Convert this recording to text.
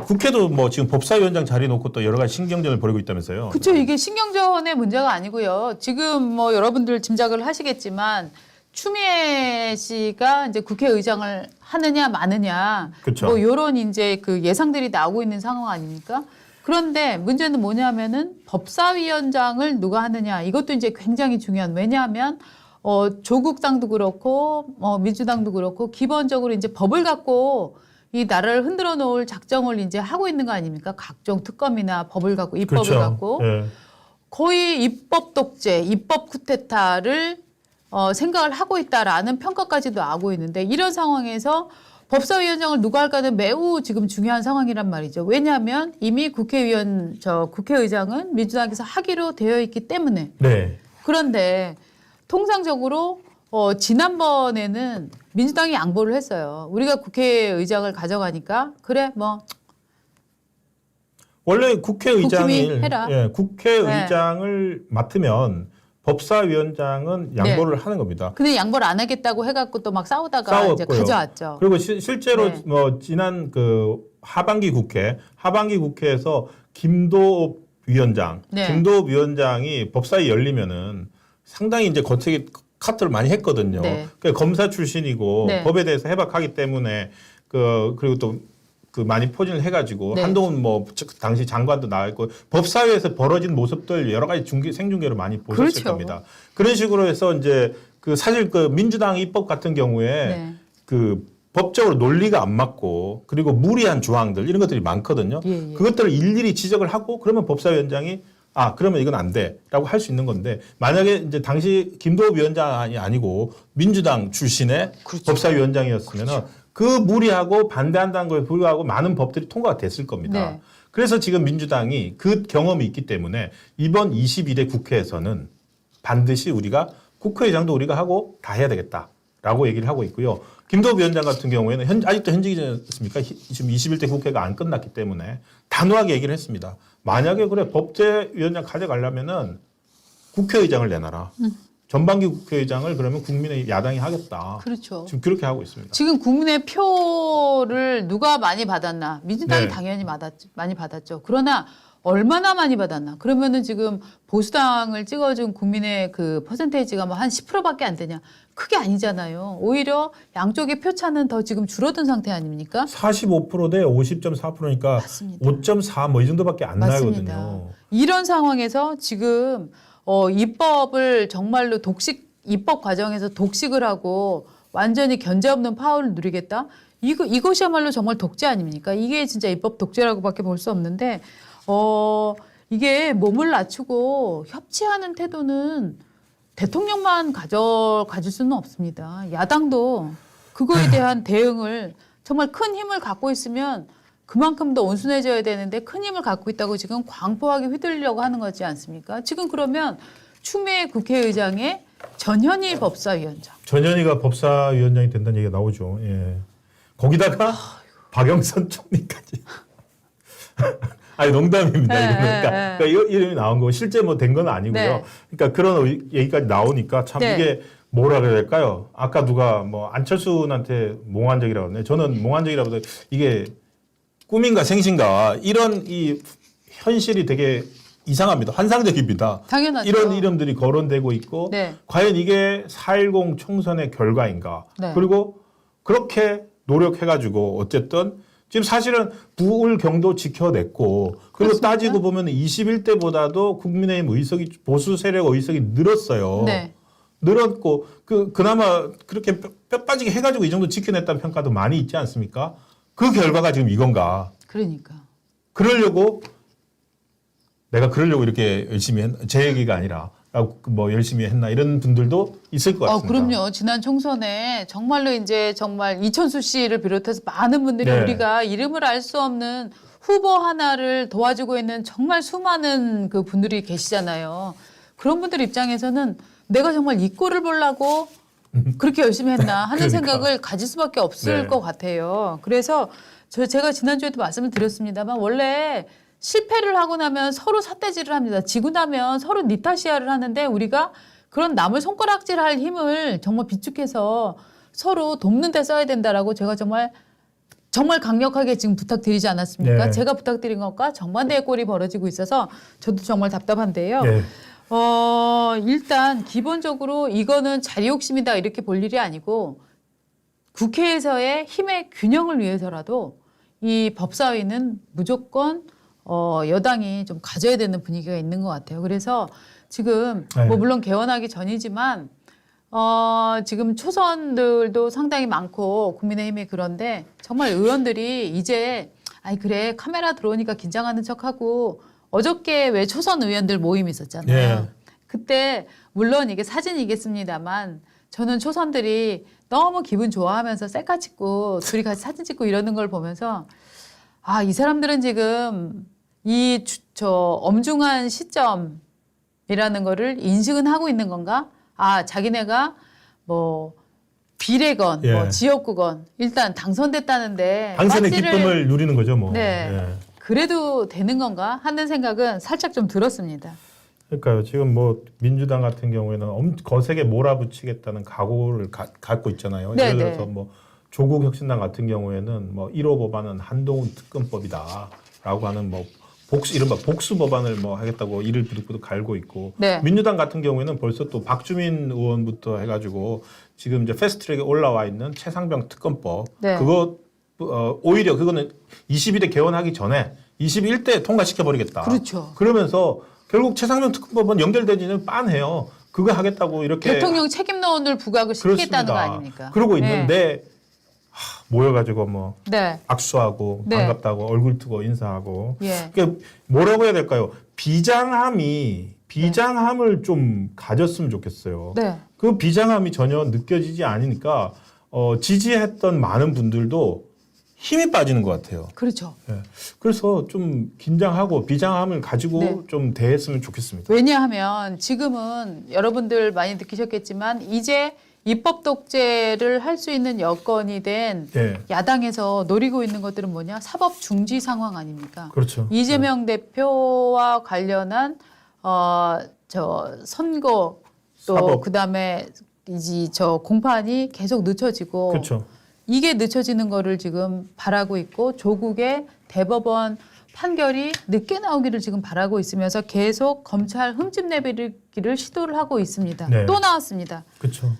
국회도 뭐 지금 법사위원장 자리 놓고 또 여러 가지 신경전을 벌이고 있다면서요. 그렇죠. 이게 신경전의 문제가 아니고요. 지금 뭐 여러분들 짐작을 하시겠지만 추미애 씨가 이제 국회의장을 하느냐 마느냐 그쵸. 뭐 이런 이제 그 예상들이 나오고 있는 상황 아닙니까? 그런데 문제는 뭐냐면은 법사위원장을 누가 하느냐 이것도 이제 굉장히 중요한. 왜냐하면 조국 당도 그렇고 민주당도 그렇고 기본적으로 이제 법을 갖고 이 나라를 흔들어 놓을 작정을 이제 하고 있는 거 아닙니까? 각종 특검이나 법을 갖고 입법을 그렇죠. 갖고 예. 거의 입법 독재, 입법 쿠데타를 생각을 하고 있다라는 평가까지도 하고 있는데 이런 상황에서 법사위원장을 누가 할까는 매우 지금 중요한 상황이란 말이죠. 왜냐하면 이미 국회의장은 민주당에서 하기로 되어 있기 때문에. 네. 그런데 통상적으로 지난번에는 민주당이 양보를 했어요. 우리가 국회의장을 가져가니까 그래 뭐 원래 국회의장이 국힘이 해라. 예, 국회의장을 맡으면 법사위원장은 양보를 하는 겁니다. 근데 양보를 안 하겠다고 해갖고 또 막 싸우다가 싸웠고요. 이제 가져왔죠. 그리고 실제로 네. 뭐 지난 그 하반기 국회에서 김도읍 위원장이 법사위 열리면은 상당히 이제 거치게 카트를 많이 했거든요. 네. 그러니까 검사 출신이고 네. 법에 대해서 해박하기 때문에 그리고 또 그 많이 포진을 해가지고 네. 한동훈 뭐 당시 장관도 나와 있고 법사위에서 벌어진 모습들 여러 가지 생중계로 많이 보셨을 그렇죠. 겁니다. 그런 식으로 해서 이제 사실 민주당 입법 같은 경우에 네. 법적으로 논리가 안 맞고 그리고 무리한 조항들 이런 것들이 많거든요. 예. 그것들을 일일이 지적을 하고 그러면 법사위원장이 그러면 이건 안 돼라고 할 수 있는 건데 만약에 이제 당시 김도읍 위원장이 아니고 민주당 출신의 그렇죠. 법사위원장이었으면은 그렇죠. 그 무리하고 반대한다는 거에 불구하고 많은 법들이 통과가 됐을 겁니다. 네. 그래서 지금 민주당이 그 경험이 있기 때문에 이번 21대 국회에서는 반드시 우리가 국회의장도 우리가 하고 다 해야 되겠다라고 얘기를 하고 있고요. 김도읍 위원장 같은 경우에는 아직도 현직이지 않습니까? 지금 21대 국회가 안 끝났기 때문에 단호하게 얘기를 했습니다. 만약에 그래 법제위원장 가져가려면은 국회의장을 내놔라. 전반기 국회의장을 그러면 국민의 야당이 하겠다. 그렇죠. 지금 그렇게 하고 있습니다. 지금 국민의 표를 누가 많이 받았나? 민주당이 네. 당연히 많이 받았죠. 그러나 얼마나 많이 받았나? 그러면은 지금 보수당을 찍어준 국민의 그 퍼센테이지가 뭐 한 10%밖에 안 되냐? 그게 아니잖아요. 오히려 양쪽의 표차는 더 지금 줄어든 상태 아닙니까? 45%대 50.4%니까 맞습니다. 5.4 뭐 이 정도밖에 안 맞습니다. 나거든요. 이런 상황에서 지금 입법을 정말로 입법 과정에서 독식을 하고 완전히 견제 없는 파워를 누리겠다? 이것이야말로 정말 독재 아닙니까? 이게 진짜 입법 독재라고밖에 볼 수 없는데 이게 몸을 낮추고 협치하는 태도는 대통령만 가질 수는 없습니다. 야당도 그거에 대한 대응을 정말 큰 힘을 갖고 있으면 그만큼 더 온순해져야 되는데 큰 힘을 갖고 있다고 지금 광포하게 휘둘리려고 하는 거지 않습니까? 지금 그러면 추미애 국회의장의 전현희 법사위원장. 전현희가 법사위원장이 된다는 얘기가 나오죠. 예. 거기다가 박영선 총리까지. 아니 농담입니다. 네, 그러니까 이름이 나온 거 실제 뭐 된 건 아니고요. 네. 그러니까 그런 얘기까지 나오니까 참 네. 이게 뭐라 그래야 될까요? 아까 누가 뭐 안철수한테 몽환적이라고 했네. 저는 몽환적이라고 해서 이게 꿈인가 생신가 이런 이 현실이 되게 이상합니다. 환상적입니다. 당연하죠. 이런 이름들이 거론되고 있고 네. 과연 이게 4.10 총선의 결과인가. 네. 그리고 그렇게 노력해가지고 어쨌든 지금 사실은 부울경도 지켜냈고 그리고 그렇습니까? 따지고 보면 21대보다도 국민의힘 보수 세력 의석이 늘었어요. 네. 늘었고 그나마 그렇게 뼈 빠지게 해가지고 이 정도 지켜냈다는 평가도 많이 있지 않습니까? 그 결과가 지금 이건가? 그러니까. 내가 그러려고 이렇게 열심히 제 얘기가 아니라 뭐 열심히 했나 이런 분들도 있을 것 같습니다. 그럼요. 지난 총선에 정말로 이제 정말 이천수 씨를 비롯해서 많은 분들이 네. 우리가 이름을 알 수 없는 후보 하나를 도와주고 있는 정말 수많은 그 분들이 계시잖아요. 그런 분들 입장에서는 내가 정말 이 꼴을 보려고 그렇게 열심히 했나 하는 그러니까. 생각을 가질 수밖에 없을 네. 것 같아요. 그래서 제가 지난주에도 말씀을 드렸습니다만 원래 실패를 하고 나면 서로 삿대질을 합니다. 지고 나면 서로 니타시아를 하는데 우리가 그런 남을 손가락질할 힘을 정말 비축해서 서로 돕는 데 써야 된다라고 제가 정말 정말 강력하게 지금 부탁드리지 않았습니까? 네. 제가 부탁드린 것과 정반대의 꼴이 벌어지고 있어서 저도 정말 답답한데요. 네. 일단 기본적으로 이거는 자리 욕심이다 이렇게 볼 일이 아니고 국회에서의 힘의 균형을 위해서라도 이 법사위는 무조건 여당이 좀 가져야 되는 분위기가 있는 것 같아요. 그래서 지금 네. 뭐 물론 개원하기 전이지만 지금 초선들도 상당히 많고 국민의힘이 그런데 정말 의원들이 이제 아이 그래 카메라 들어오니까 긴장하는 척하고 어저께 왜 초선 의원들 모임 있었잖아요. 예. 그때 물론 이게 사진이겠습니다만 저는 초선들이 너무 기분 좋아하면서 셀카 찍고 둘이 같이 사진 찍고 이러는 걸 보면서 아, 이 사람들은 지금 저 엄중한 시점이라는 거를 인식은 하고 있는 건가? 아, 자기네가 뭐 비례건 예. 뭐 지역구건 일단 당선됐다는데 당선의 빠지를 기쁨을 누리는 거죠, 뭐. 네. 예. 그래도 되는 건가 하는 생각은 살짝 좀 들었습니다. 그러니까요. 지금 뭐 민주당 같은 경우에는 거세게 몰아붙이겠다는 각오를 갖고 있잖아요. 네, 예를 들어서 네. 뭐 조국 혁신당 같은 경우에는 뭐 1호 법안은 한동훈 특검법이다라고 하는 뭐 이른바 복수 법안을 뭐 하겠다고 이를 부득부득 갈고 있고 네. 민주당 같은 경우에는 벌써 또 박주민 의원부터 해가지고 지금 이제 패스트트랙에 올라와 있는 최상병 특검법 네. 그거 오히려 그거는 20일에 개원하기 전에 21대 통과시켜 버리겠다. 그렇죠. 그러면서 결국 최상병 특검법은 연결되지는 빤해요. 그거 하겠다고 이렇게 대통령 책임론을 부각을 시키겠다는 거 그렇습니다. 아닙니까? 그러고 네. 있는데 모여가지고 뭐 네. 악수하고 네. 반갑다고 얼굴 트고 인사하고 예. 그러니까 뭐라고 해야 될까요? 비장함을 좀 가졌으면 좋겠어요. 네. 그 비장함이 전혀 느껴지지 않으니까 지지했던 많은 분들도 힘이 빠지는 것 같아요. 그렇죠. 예. 그래서 좀 긴장하고 비장함을 가지고 네. 좀 대했으면 좋겠습니다. 왜냐하면 지금은 여러분들 많이 느끼셨겠지만 이제 입법 독재를 할 수 있는 여건이 된 예. 야당에서 노리고 있는 것들은 뭐냐? 사법 중지 상황 아닙니까? 그렇죠. 이재명 대표와 관련한 저 선거 또 사법. 그다음에 이제 저 공판이 계속 늦춰지고 그렇죠. 이게 늦춰지는 거를 지금 바라고 있고 조국의 대법원 판결이 늦게 나오기를 지금 바라고 있으면서 계속 검찰 흠집 내비기를 시도를 하고 있습니다. 네. 또 나왔습니다. 그렇죠.